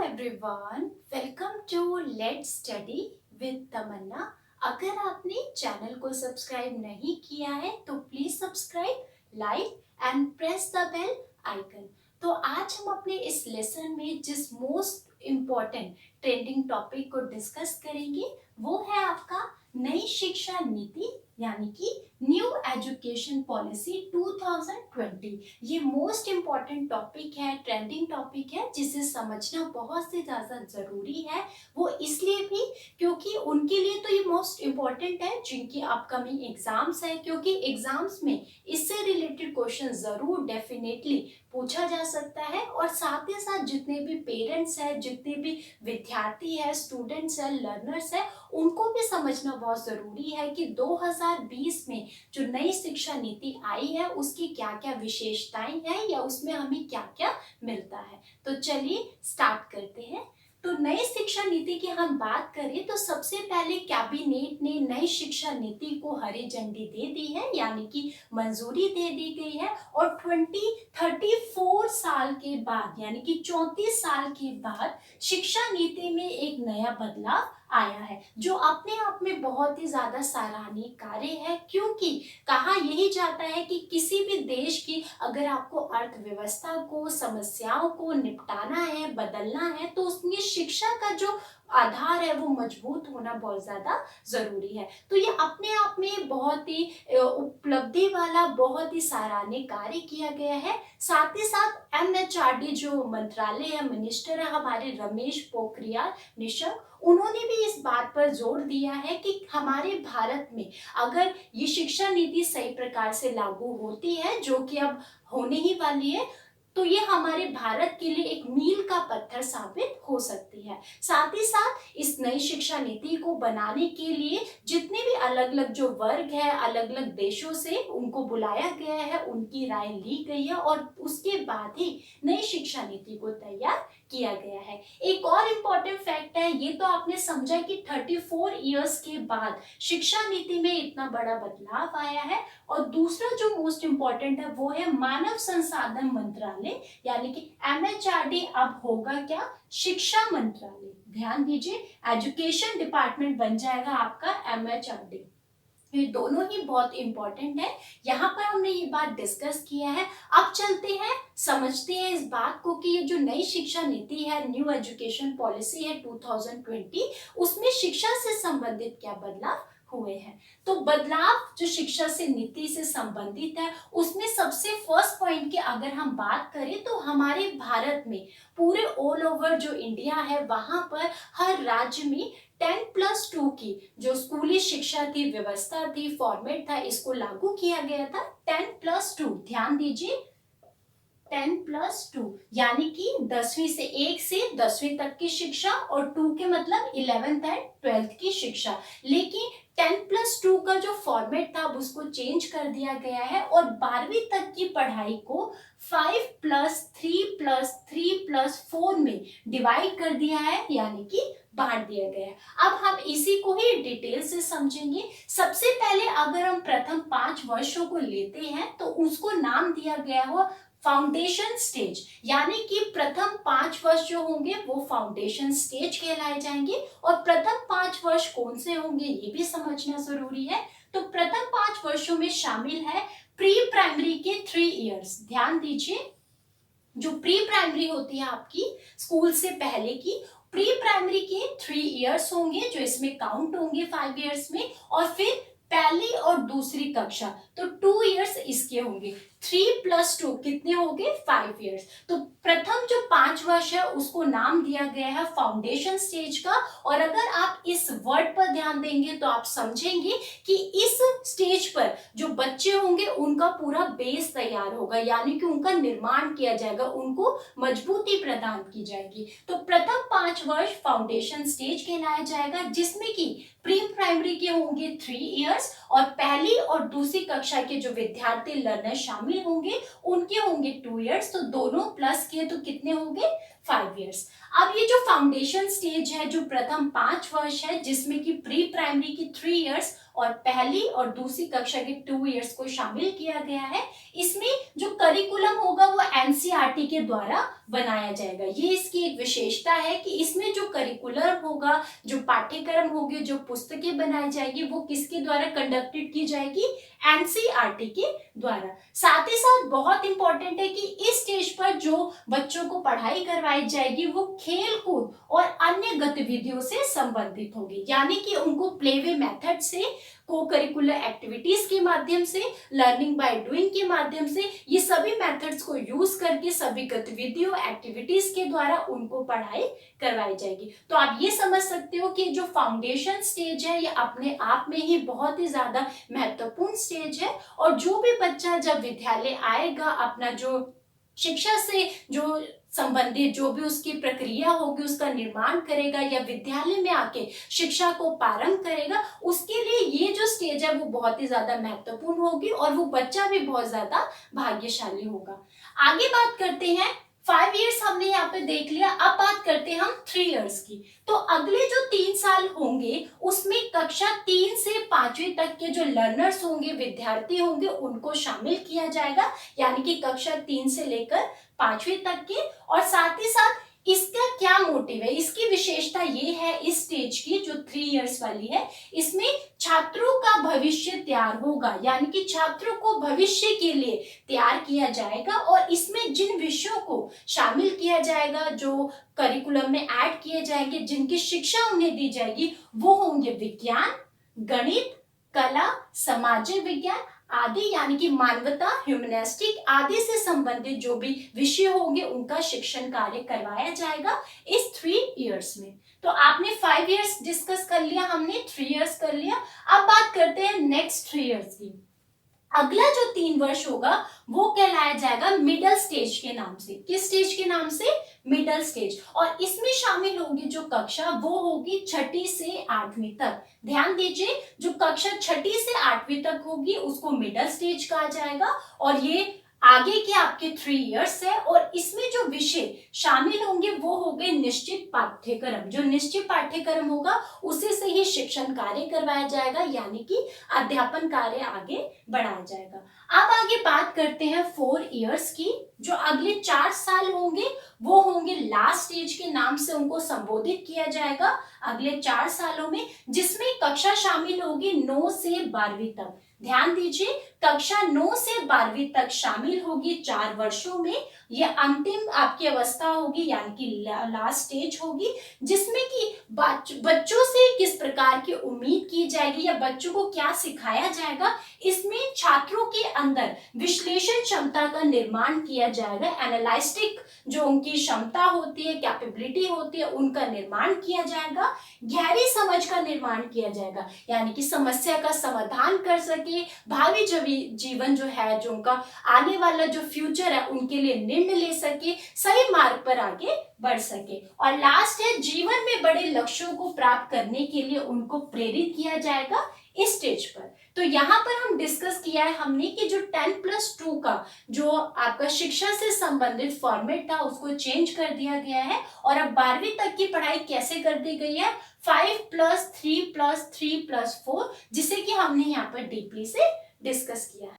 Everyone, welcome to let's study with Tamanna. अगर आपने channel को सब्सक्राइब नहीं किया है तो please subscribe, like and press the bell icon. तो आज हम अपने इस लेसन में जिस मोस्ट इम्पोर्टेंट ट्रेंडिंग टॉपिक को डिस्कस करेंगे वो है आपका नई शिक्षा नीति यानी कि न्यू एजुकेशन पॉलिसी 2020। ये मोस्ट इम्पॉर्टेंट टॉपिक है, ट्रेंडिंग टॉपिक है, जिसे समझना बहुत से ज़्यादा ज़रूरी है। वो इसलिए भी क्योंकि उनके लिए तो ये मोस्ट इम्पॉर्टेंट है जिनकी अपकमिंग एग्जाम्स है, क्योंकि एग्जाम्स में इससे रिलेटेड क्वेश्चन ज़रूर डेफिनेटली पूछा जा सकता है। और साथ ही साथ जितने भी पेरेंट्स हैं, जितने भी विद्यार्थी है, स्टूडेंट्स है, लर्नर्स है, उनको भी समझना बहुत ज़रूरी है कि 2020 में जो नई शिक्षा नीति आई है उसकी क्या क्या विशेषताएं हैं या उसमें हमें क्या क्या मिलता है। तो चलिए स्टार्ट करते हैं। तो नई शिक्षा नीति की हम बात करें तो सबसे पहले कैबिनेट ने नई शिक्षा नीति को हरी झंडी दे दी है, यानी कि मंजूरी दे दी गई है। और 2034 साल के बाद यानी कि 34 साल के बाद शिक्षा नीति में एक नया बदलाव आया है, जो अपने आप में बहुत ही ज्यादा सराहनीय कार्य है। क्योंकि कहा यही जाता है कि किसी भी देश की अगर आपको अर्थव्यवस्था को, समस्याओं को निपटाना है, बदलना है, तो उसमें शिक्षा का जो आधार है वो मजबूत होना बहुत ज्यादा जरूरी है। तो ये अपने आप में बहुत ही उपलब्धि वाला, बहुत ही सराहनीय कार्य किया गया है। साथ ही साथ MHRD जो मंत्रालय है, मिनिस्टर है हमारे रमेश पोखरियाल निशंक, उन्होंने भी इस बात पर जोर दिया है कि हमारे भारत में अगर ये शिक्षा नीति सही प्रकार से लागू होती है, जो कि अब होने ही वाली है, तो ये हमारे भारत के लिए एक मील का पत्थर साबित हो सकती है। साथ ही साथ इस नई शिक्षा नीति को बनाने के लिए जितने भी अलग अलग जो वर्ग है, अलग अलग देशों से उनको बुलाया गया है, उनकी राय ली गई है और उसके बाद ही नई शिक्षा नीति को तैयार किया गया है। एक और इम्पोर्टेंट फैक्ट है, ये तो आपने समझा कि 34 इयर्स के बाद शिक्षा नीति में इतना बड़ा बदलाव आया है। और दूसरा जो मोस्ट इम्पोर्टेंट है वो है मानव संसाधन मंत्रालय, यानी कि MHRD अब होगा क्या, शिक्षा मंत्रालय। ध्यान दीजिए, एजुकेशन डिपार्टमेंट बन जाएगा आपका MHRD। ये दोनों ही बहुत इंपॉर्टेंट है। यहाँ पर हमने ये बात डिस्कस किया है। अब चलते हैं, समझते हैं इस बात को कि ये जो नई शिक्षा नीति है, न्यू एजुकेशन पॉलिसी है 2020, उसमें शिक्षा से संबंधित क्या बदलाव हुए हैं। तो बदलाव जो शिक्षा से नीति से संबंधित है उसमें सबसे फर्स्ट पॉइंट की अगर हम बात करें तो हमारे भारत में पूरे ऑल ओवर जो इंडिया है वहां पर हर राज्य में 10+2 की जो स्कूली शिक्षा की व्यवस्था थी, फॉर्मेट था, इसको लागू किया गया था। 10+2, ध्यान दीजिए, 10+2 यानी कि 10वीं से 1 से 10वीं तक की शिक्षा और 2 के मतलब 11th एंड 12th की शिक्षा। लेकिन 10+2 का जो फॉर्मेट था अब उसको चेंज कर दिया गया है और 12वीं तक की पढ़ाई को 5+3+3+4 में डिवाइड कर दिया है, यानी कि बांट दिया गया है। अब हम इसी को ही डिटेल से समझेंगे। सबसे पहले अगर हम प्रथम 5 वर्षों को लेते हैं तो उसको नाम दिया गया हो फाउंडेशन स्टेज, यानी कि प्रथम 5 वर्ष जो होंगे वो फाउंडेशन स्टेज कहलाए जाएंगे। और प्रथम 5 वर्ष कौन से होंगे ये भी समझना जरूरी है। तो प्रथम 5 वर्षों में शामिल है प्री प्राइमरी के 3 इयर्स। ध्यान दीजिए, जो प्री प्राइमरी होती है आपकी स्कूल से पहले की, प्री प्राइमरी के 3 इयर्स होंगे जो इसमें काउंट होंगे 5 इयर्स में। और फिर पहली और दूसरी कक्षा तो 2 इयर्स इसके होंगे। 3+2 कितने होंगे, 5 इयर्स। तो प्रथम जो 5 वर्ष है उसको नाम दिया गया है फाउंडेशन स्टेज का। और अगर आप इस वर्ड पर ध्यान देंगे तो आप समझेंगे कि इस स्टेज पर जो बच्चे होंगे उनका पूरा बेस तैयार होगा, यानी कि उनका निर्माण किया जाएगा, उनको मजबूती प्रदान की जाएगी। तो प्रथम 5 वर्ष फाउंडेशन स्टेज कहलाया जाएगा, जिसमें कि प्री प्राइमरी के होंगे 3 इयर्स और पहली और दूसरी कक्षा के जो विद्यार्थी लर्नर शामिल होंगे उनके होंगे 2 इयर्स। तो दोनों प्लस किए तो कितने होंगे, 5 इयर्स। अब ये जो फाउंडेशन स्टेज है, जो प्रथम 5 वर्ष है जिसमें कि प्री प्राइमरी की 3 इयर्स और पहली और दूसरी कक्षा के 2 इयर्स को शामिल किया गया है। इसमें जो करिकुलम होगा वो एनसीईआरटी के द्वारा बनाया जाएगा। ये इसकी एक विशेषता है कि इसमें जो करिकुलम होगा, जो पाठ्यक्रम होगी, जो पुस्तकें बनाई जाएगी, वो किसके द्वारा कंडक्टेड की जाएगी? एनसीईआरटी के द्वारा। साथ ही साथ बहुत इंपॉर्टेंट है कि इस स्टेज पर जो बच्चों को पढ़ाई करवाई जाएगी वो खेल कूद और अन्य गतिविधियों से संबंधित होगी, यानी कि उनको प्लेवे मेथड से, को करिकुलर एक्टिविटीज के माध्यम से, लर्निंग बाय डूइंग के माध्यम से, ये सभी मेथड्स को यूज करके सभी गतिविधियों एक्टिविटीज के द्वारा उनको पढ़ाई करवाई जाएगी। तो आप ये समझ सकते हो कि जो फाउंडेशन स्टेज है ये अपने आप में ही बहुत ही ज्यादा महत्वपूर्ण स्टेज है, और जो भी बच्चा जब विद्यालय आएगा अपना जो शिक्षा से जो संबंधित जो भी उसकी प्रक्रिया होगी उसका निर्माण करेगा या विद्यालय में आके शिक्षा को प्रारंभ करेगा, उसके लिए ये जो स्टेज है वो बहुत ही ज्यादा महत्वपूर्ण होगी और वो बच्चा भी बहुत ज्यादा भाग्यशाली होगा। आगे बात करते हैं, 5 इयर्स हमने यहाँ पे देख लिया, अब बात करते हैं हम 3 इयर्स की। तो अगले जो 3 साल होंगे उसमें कक्षा 3 से 5वीं तक के जो लर्नर्स होंगे, विद्यार्थी होंगे, उनको शामिल किया जाएगा, यानी कि कक्षा 3 से लेकर 5वीं तक के। और साथ ही साथ इसका क्या मोटिव है, इसकी विशेषता ये है इस स्टेज की जो 3 इयर्स वाली है, इसमें छात्रों का भविष्य तैयार होगा, यानी कि छात्रों को भविष्य के लिए तैयार किया जाएगा। और इसमें जिन विषयों को शामिल किया जाएगा, जो करिकुलम में ऐड किए जाएंगे, जिनकी शिक्षा उन्हें दी जाएगी, वो होंगे विज्ञान, गणित, कला, सामाजिक विज्ञान आदि, यानी कि मानवता, ह्यूमनिस्टिक आदि से संबंधित जो भी विषय होंगे उनका शिक्षण कार्य करवाया जाएगा इस 3 इयर्स में। तो आपने 5 इयर्स डिस्कस कर लिया, हमने 3 इयर्स कर लिया। अब बात करते हैं नेक्स्ट 3 इयर्स की। अगला जो 3 वर्ष होगा वो कहलाया जाएगा मिडल स्टेज के नाम से। किस स्टेज के नाम से? Middle stage. और इसमें शामिल होगी जो कक्षा वो होगी 6ठी से 8वीं तक। ध्यान दीजिए, जो कक्षा 6ठी से 8वीं तक होगी उसको मिडल स्टेज कहा जाएगा, और ये आगे के आपके 3 इयर्स है। और इसमें जो विषय शामिल होंगे वो हो गए निश्चित पाठ्यक्रम। जो निश्चित पाठ्यक्रम होगा उसी से ही शिक्षण कार्य करवाया जाएगा, यानी कि अध्यापन कार्य आगे बढ़ाया जाएगा। अब आगे बात करते हैं 4 इयर्स की। जो अगले 4 साल होंगे वो होंगे लास्ट स्टेज के नाम से उनको संबोधित किया जाएगा अगले 4 सालों में, जिसमें कक्षा शामिल होगी 9 से 12वीं तक। ध्यान दीजिए, कक्षा 9 से 12वीं तक शामिल होगी 4 वर्षों में। यह अंतिम आपकी अवस्था होगी, यानी कि लास्ट स्टेज होगी, जिसमें कि बच्चों से किस प्रकार की उम्मीद की जाएगी या बच्चों को क्या सिखाया जाएगा, इसमें छात्रों के अंदर विश्लेषण क्षमता का निर्माण किया जाएगा। एनालिटिक जो उनकी क्षमता होती है, कैपेबिलिटी होती है, उनका निर्माण किया जाएगा। गहरी समझ का निर्माण किया जाएगा, यानी कि समस्या का समाधान कर सके, भावी जीवन जो है, जो उनका आने वाला जो फ्यूचर है उनके लिए निर्णय ले सके, सही मार्ग पर आगे बढ़ सके। और लास्ट है, जीवन में बड़े लक्ष्यों को प्राप्त करने के लिए उनको प्रेरित किया जाएगा इस स्टेज पर। तो यहाँ पर हम डिस्कस किया है हमने कि जो 10+2 का जो आपका शिक्षा से संबंधित फॉर्मेट था उसको चेंज कर दिया गया है, और अब 12वीं तक की पढ़ाई कैसे कर दी गई है? 5+3+3+4, जिसे कि हमने यहाँ पर डीपली से डिस्कस किया है।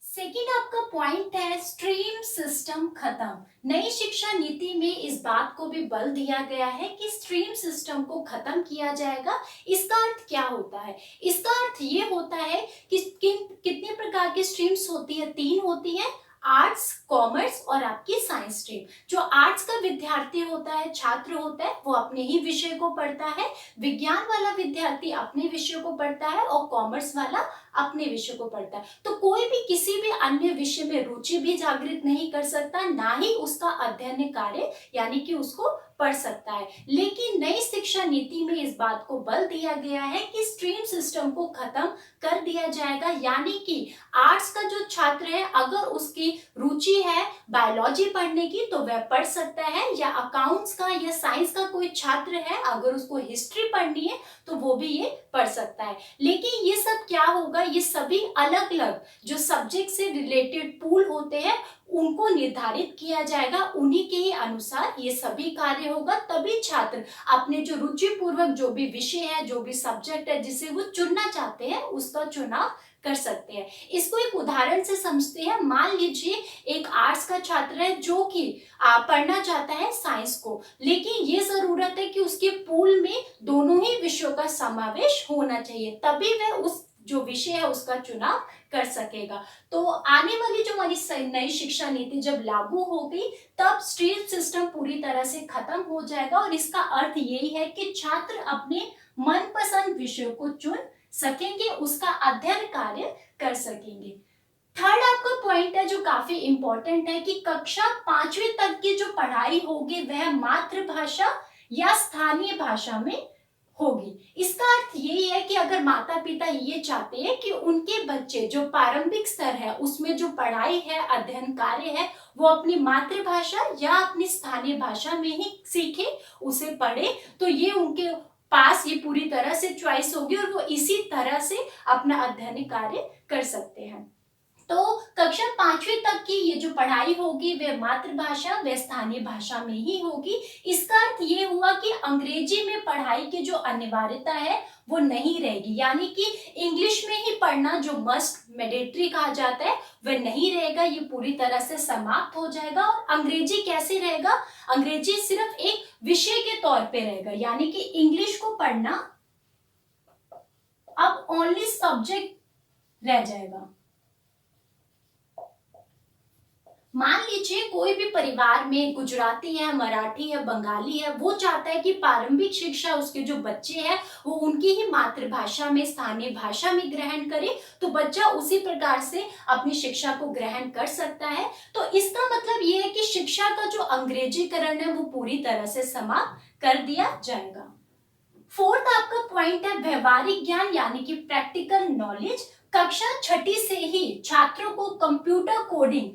सेकेंड आपका पॉइंट है स्ट्रीम सिस्टम खत्म। नई शिक्षा नीति में इस बात को भी बल दिया गया है कि स्ट्रीम सिस्टम को खत्म किया जाएगा। इसका अर्थ क्या होता है? इसका अर्थ ये होता है कि कितने प्रकार की स्ट्रीम्स होती है? 3 होती है, आर्ट्स, कॉमर्स और आपकी साइंस स्ट्रीम। जो आर्ट्स का विद्यार्थी होता है, छात्र होता है, वो अपने ही विषय को पढ़ता है। विज्ञान वाला विद्यार्थी अपने विषय को पढ़ता है और कॉमर्स वाला अपने विषय को पढ़ता है। तो कोई भी किसी भी अन्य विषय में रुचि भी जागृत नहीं कर सकता, ना ही उसका अध्ययन कार्य यानी कि उसको पढ़ सकता है। लेकिन नई शिक्षा नीति में इस बात को बल दिया गया है कि स्ट्रीम सिस्टम को खत्म कर दिया जाएगा, यानी कि आर्ट्स का जो छात्र है अगर उसकी रुचि है बायोलॉजी पढ़ने की तो वह पढ़ सकता है, या अकाउंट्स का या साइंस का कोई छात्र है अगर उसको हिस्ट्री पढ़नी है तो वो भी ये पढ़ सकता है। लेकिन ये सब क्या होगा, ये सभी अलग अलग जो सब्जेक्ट से रिलेटेड पूल होते हैं उनको निर्धारित किया जाएगा, उन्हीं के ही अनुसार ये सभी कार्य होगा, तभी छात्र अपने जो रुचि पूर्वक जो भी विषय है, जो भी सब्जेक्ट है जिसे वो चुनना चाहते हैं उसका चुनाव कर सकते हैं। इसको एक उदाहरण से समझते हैं। मान लीजिए एक आर्ट्स का छात्र है जो कि पढ़ना चाहता है साइंस को, लेकिन ये जरूरत है कि उसके पूल में दोनों ही विषयों का समावेश होना चाहिए, तभी वह उस जो विषय है उसका चुनाव कर सकेगा। तो आने वाली जो हमारी नई शिक्षा नीति जब लागू होगी तब स्ट्रीम सिस्टम पूरी तरह से खत्म हो जाएगा, और इसका अर्थ यही है कि छात्र अपने मनपसंद विषयों को चुन सकेंगे, उसका अध्ययन कार्य कर सकेंगे। थर्ड आपका पॉइंट है जो काफी इंपॉर्टेंट है कि कक्षा 5वीं तक की जो पढ़ाई होगी वह मातृभाषा या स्थानीय भाषा में होगी। इसका अर्थ यही है कि अगर माता पिता ये चाहते हैं कि उनके बच्चे जो प्रारंभिक स्तर है उसमें जो पढ़ाई है, अध्ययन कार्य है, वो अपनी मातृभाषा या अपनी स्थानीय भाषा में ही सीखे, उसे पढ़े, तो ये उनके पास ये पूरी तरह से चॉइस होगी और वो इसी तरह से अपना अध्ययन कार्य कर सकते हैं। तो कक्षा 5वीं तक की ये जो पढ़ाई होगी वह मातृभाषा व स्थानीय भाषा में ही होगी। इसका अर्थ ये हुआ कि अंग्रेजी में पढ़ाई की जो अनिवार्यता है वो नहीं रहेगी, यानी कि इंग्लिश में ही पढ़ना जो मस्ट मैंडेटरी कहा जाता है वह नहीं रहेगा, ये पूरी तरह से समाप्त हो जाएगा। और अंग्रेजी कैसे रहेगा? अंग्रेजी सिर्फ एक विषय के तौर पे रहेगा, यानी कि इंग्लिश को पढ़ना अब ओनली सब्जेक्ट रह जाएगा। मान लीजिए कोई भी परिवार में गुजराती है, मराठी है, बंगाली है, वो चाहता है कि प्रारंभिक शिक्षा उसके जो बच्चे हैं वो उनकी ही मातृभाषा में, स्थानीय भाषा में ग्रहण करे, तो बच्चा उसी प्रकार से अपनी शिक्षा को ग्रहण कर सकता है। तो इसका मतलब ये है कि शिक्षा का जो अंग्रेजीकरण है वो पूरी तरह से समाप्त कर दिया जाएगा। फोर्थ आपका पॉइंट है व्यवहारिक ज्ञान यानी कि प्रैक्टिकल नॉलेज। कक्षा 6ठी से ही छात्रों को कंप्यूटर कोडिंग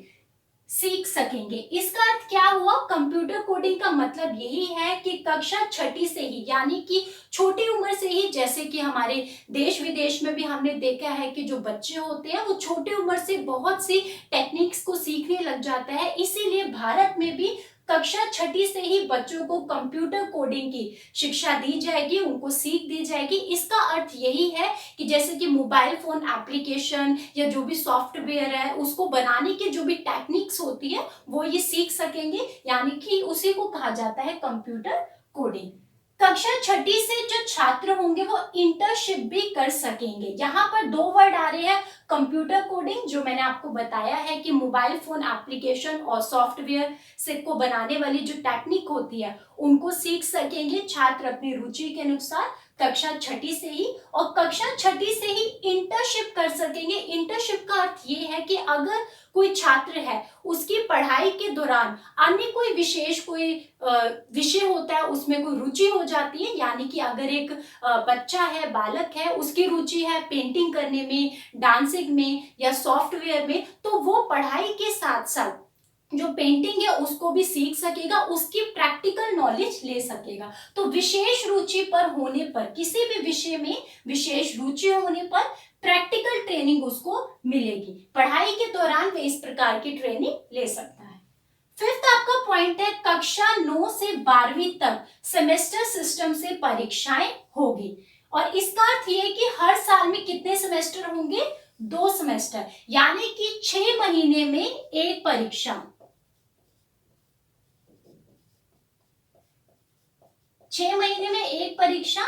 सीख सकेंगे। इसका अर्थ क्या हुआ? कंप्यूटर कोडिंग का मतलब यही है कि कक्षा 6ठी से ही, यानी कि छोटी उम्र से ही, जैसे कि हमारे देश विदेश में भी हमने देखा है कि जो बच्चे होते हैं वो छोटी उम्र से बहुत सी टेक्निक्स को सीखने लग जाता है, इसीलिए भारत में भी कक्षा 6ठी से ही बच्चों को कंप्यूटर कोडिंग की शिक्षा दी जाएगी, उनको सीख दी जाएगी। इसका अर्थ यही है कि जैसे कि मोबाइल फोन एप्लीकेशन या जो भी सॉफ्टवेयर है उसको बनाने की जो भी टेक्निक्स होती है वो ये सीख सकेंगे, यानी कि उसी को कहा जाता है कंप्यूटर कोडिंग। कक्षा 6ठी से जो छात्र होंगे वो इंटर्नशिप भी कर सकेंगे। यहाँ पर 2 वर्ड आ रहे हैं, कंप्यूटर कोडिंग जो मैंने आपको बताया है कि मोबाइल फोन एप्लीकेशन और सॉफ्टवेयर से को बनाने वाली जो टेक्निक होती है उनको सीख सकेंगे छात्र अपनी रुचि के अनुसार कक्षा 6ठी से ही, और कक्षा 6ठी से ही इंटर्नशिप कर सकेंगे। इंटर्नशिप का अर्थ ये है कि अगर कोई छात्र है उसकी पढ़ाई के दौरान अन्य कोई विशेष कोई विषय होता है उसमें कोई रुचि हो जाती है, यानी कि अगर एक बच्चा है, बालक है, उसकी रुचि है पेंटिंग करने में, डांसिंग में या सॉफ्टवेयर में, तो वो पढ़ाई के साथ साथ जो पेंटिंग है उसको भी सीख सकेगा, उसकी प्रैक्टिकल नॉलेज ले सकेगा। तो विशेष रुचि पर होने पर, किसी भी विषय में विशेष रुचि होने पर प्रैक्टिकल ट्रेनिंग उसको मिलेगी। पढ़ाई के दौरान वे इस प्रकार की ट्रेनिंग ले सकता है। फिफ्थ आपका पॉइंट है कक्षा 9 से 12वीं तक सेमेस्टर सिस्टम से परीक्षाएं होगी, और इसका अर्थ ये है कि हर साल में कितने सेमेस्टर होंगे? 2 सेमेस्टर, यानी कि 6 महीने में एक परीक्षा। 6 महीने में एक परीक्षा,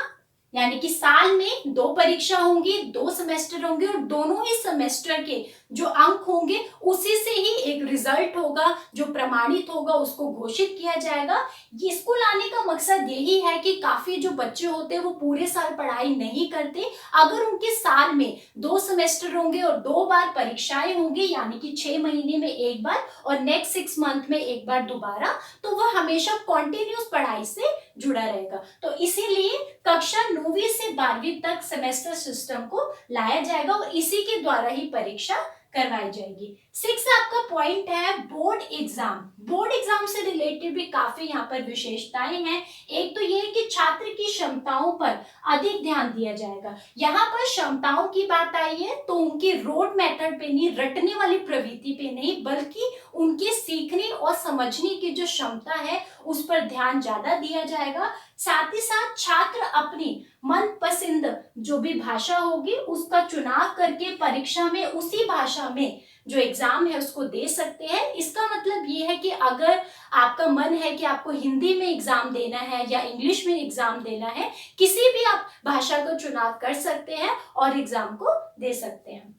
यानी कि साल में 2 परीक्षा होंगी, 2 सेमेस्टर होंगे, और दोनों ही सेमेस्टर के जो अंक होंगे उसी से ही एक रिजल्ट होगा जो प्रमाणित होगा, उसको घोषित किया जाएगा। इसको लाने का मकसद यही है कि काफी जो बच्चे होते हैं वो पूरे साल पढ़ाई नहीं करते, अगर उनके साल में 2 सेमेस्टर होंगे और 2 बार परीक्षाएं होंगी, यानी कि 6 महीने में एक बार और नेक्स्ट 6 मंथ में एक बार दोबारा, तो वह हमेशा कॉन्टिन्यूस पढ़ाई से जुड़ा रहेगा। तो इसीलिए कक्षा 9वीं से 12वीं तक सेमेस्टर सिस्टम को लाया जाएगा और इसी के द्वारा ही परीक्षा करवाई जाएगी। 6 आपका पॉइंट है बोर्ड एग्जाम। बोर्ड एग्जाम से रिलेटेड भी काफी यहाँ पर विशेषताएं हैं। एक तो ये है कि छात्र की क्षमताओं पर अधिक ध्यान दिया जाएगा। यहाँ पर क्षमताओं की बात आई है तो उनकी रोड मेथड पे नहीं, रटने वाली प्रवृत्ति पे नहीं, बल्कि उनकी सीखने और समझने की जो क्षमता है उस पर ध्यान ज्यादा दिया जाएगा। साथ ही साथ छात्र अपनी मनपसंद जो भी भाषा होगी उसका चुनाव करके परीक्षा में उसी भाषा में जो एग्जाम है उसको दे सकते हैं। इसका मतलब ये है कि अगर आपका मन है कि आपको हिंदी में एग्जाम देना है या इंग्लिश में एग्जाम देना है, किसी भी आप भाषा का चुनाव कर सकते हैं और एग्जाम को दे सकते हैं।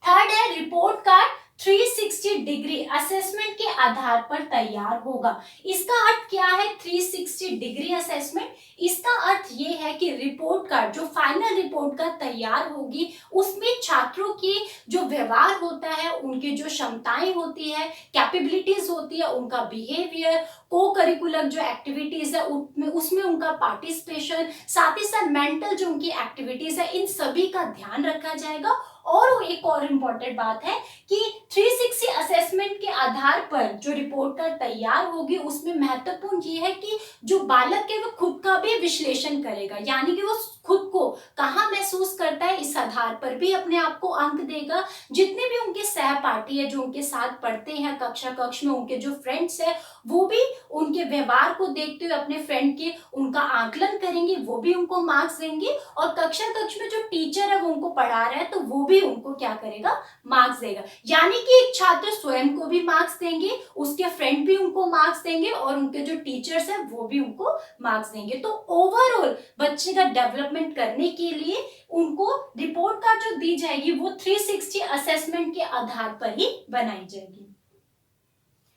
थर्ड है रिपोर्ट कार्ड 360 डिग्री असेसमेंट के आधार पर तैयार होगा। इसका अर्थ क्या है 360 डिग्री असेसमेंट? इसका अर्थ ये है कि रिपोर्ट कार्ड जो फाइनल रिपोर्ट कार्ड तैयार होगी उसमें छात्रों की जो व्यवहार होता है, उनकी जो क्षमताएं होती है, कैपेबिलिटीज होती है, उनका बिहेवियर, को करिकुलर जो एक्टिविटीज है उसमें उनका पार्टिसिपेशन, साथ ही साथ मेंटल जो उनकी एक्टिविटीज है, इन सभी का ध्यान रखा जाएगा। और एक और इम्पोर्टेंट बात है कि 360 असेसमेंट के आधार पर जो रिपोर्ट कार्ड तैयार होगी उसमें महत्वपूर्ण ये है कि जो बालक है वो खुद का भी विश्लेषण करेगा, यानी कि वो खुद को कहाँ महसूस करता है इस आधार पर भी अपने आप को अंक देगा। जितने भी उनके सहपाठी है जो उनके साथ पढ़ते हैं कक्षा कक्ष में, उनके जो फ्रेंड्स है वो भी उनके व्यवहार को देखते हुए अपने फ्रेंड के उनका आकलन करेंगे, वो भी उनको मार्क्स देंगे। और कक्षा कक्ष में जो टीचर है वो उनको पढ़ा रहा है तो वो भी उनको क्या करेगा, मार्क्स देगा। यानी कि एक छात्र स्वयं को भी मार्क्स देंगे, उसके फ्रेंड भी उनको मार्क्स देंगे और उनके जो टीचर्स है वो भी उनको मार्क्स देंगे। तो ओवरऑल बच्चे का डेवलपमेंट करने के लिए उनको रिपोर्ट कार्ड जो दी जाएगी वो 360 असेसमेंट के आधार पर ही बनाई जाएगी।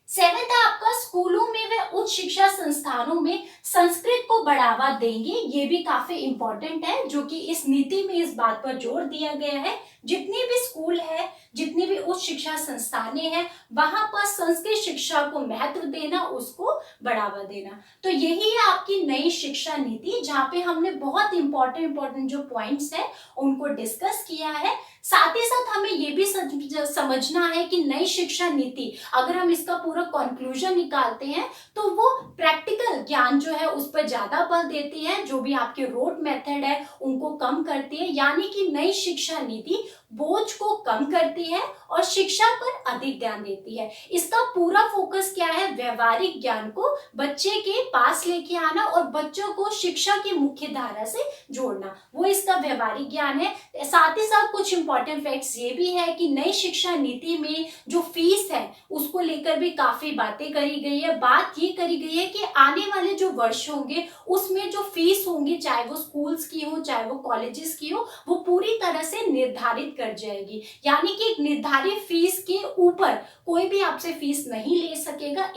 7th आपका स्कूलों में व उच्च शिक्षा संस्थानों में संस्कृत को बढ़ावा देंगे। ये भी काफी इंपॉर्टेंट है जो कि इस नीति में इस बात पर जोर दिया गया है। जितने भी स्कूल है, जितनी भी उच्च शिक्षा संस्थानें हैं, वहां पर संस्कृत शिक्षा को महत्व देना, उसको बढ़ावा देना। तो यही है आपकी नई शिक्षा नीति जहाँ पे हमने बहुत इंपॉर्टेंट जो पॉइंट्स है उनको डिस्कस किया है। साथ ही साथ हमें ये भी समझना है कि नई शिक्षा नीति अगर हम इसका पूरा कंक्लूजन निकालते हैं तो वो प्रैक्टिकल ज्ञान जो है उस पर ज्यादा बल देती है, जो भी आपके रोड मेथड है उनको कम करती है। यानी कि नई शिक्षा नीति बोझ को कम करती है और शिक्षा पर अधिक ध्यान देती है। इसका पूरा फोकस क्या है, व्यवहारिक ज्ञान को बच्चे के पास लेके आना और बच्चों को शिक्षा की मुख्य धारा से जोड़ना, वो इसका व्यवहारिक ज्ञान है। साथ ही साथ कुछ इंपॉर्टेंट फैक्ट्स ये भी है कि नई शिक्षा नीति में जो फीस है उसको लेकर भी काफी बातें करी गई है। बात ये करी गई है कि आने वाले जो वर्ष होंगे उसमें जो फीस होंगी, चाहे वो स्कूल्स की हो चाहे वो कॉलेजेस की हो, वो पूरी तरह से निर्धारित कर जाएगी। यानी कि एक निर्धारित फीस के ऊपर कोई भी आपसे फीस नहीं ले सकेगा।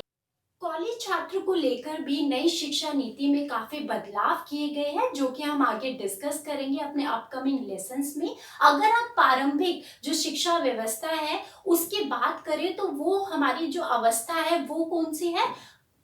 कॉलेज छात्र को लेकर भी नई शिक्षा नीति में काफी बदलाव किए गए हैं जो कि हम आगे डिस्कस करेंगे अपने अपकमिंग लेसन्स में। अगर आप प्रारंभिक जो शिक्षा व्यवस्था है उसकी बात करें तो वो हमारी जो अवस्था है वो कौन सी है,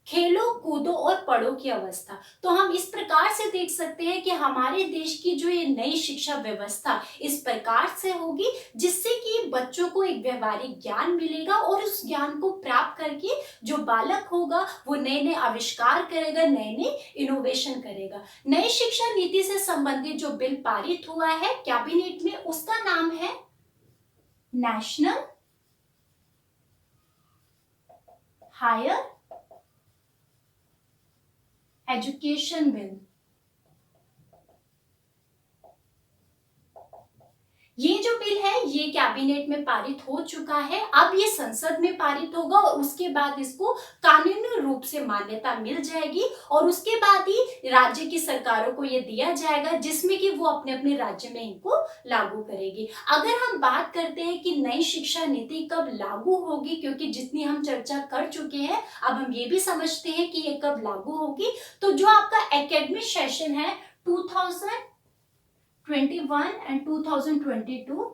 खेलो कूदो और पढ़ो की अवस्था। तो हम इस प्रकार से देख सकते हैं कि हमारे देश की जो ये नई शिक्षा व्यवस्था इस प्रकार से होगी जिससे कि बच्चों को एक व्यवहारिक ज्ञान मिलेगा और उस ज्ञान को प्राप्त करके जो बालक होगा वो नए नए आविष्कार करेगा, नए नए इनोवेशन करेगा। नई शिक्षा नीति से संबंधित जो बिल पारित हुआ है कैबिनेट में उसका नाम है नेशनल हायर एजुकेशन बिल। ये जो बिल है ये कैबिनेट में पारित हो चुका है, अब ये संसद में पारित होगा और उसके बाद इसको कानूनी रूप से मान्यता मिल जाएगी और उसके बाद ही राज्य की सरकारों को ये दिया जाएगा जिसमें कि वो अपने अपने राज्य में इनको लागू करेगी। अगर हम बात करते हैं कि नई शिक्षा नीति कब लागू होगी, क्योंकि जितनी हम चर्चा कर चुके हैं अब हम ये भी समझते हैं कि ये कब लागू होगी, तो जो आपका एकेडमिक सेशन है 2021 एंड 2022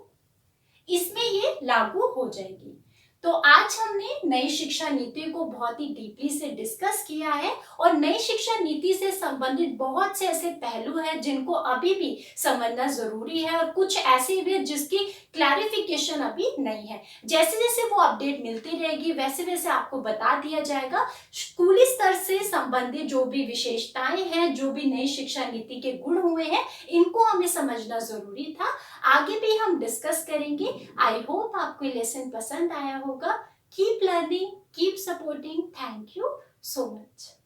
इसमें ये लागू हो जाएगी। तो आज हमने नई शिक्षा नीति को बहुत ही डीपली से डिस्कस किया है और नई शिक्षा नीति से संबंधित बहुत से ऐसे पहलू हैं जिनको अभी भी समझना जरूरी है और कुछ ऐसे भी हैं जिसकी क्लैरिफिकेशन अभी नहीं है। जैसे जैसे वो अपडेट मिलती रहेगी वैसे वैसे आपको बता दिया जाएगा। स्कूली स्तर से संबंधित जो भी विशेषताएं हैं, जो भी नई शिक्षा नीति के गुण हुए हैं, इनको हमें समझना जरूरी था। आगे भी हम डिस्कस करेंगे। आई होप आपको ये लेसन पसंद आया होगा। Keep learning, keep supporting. Thank you so much.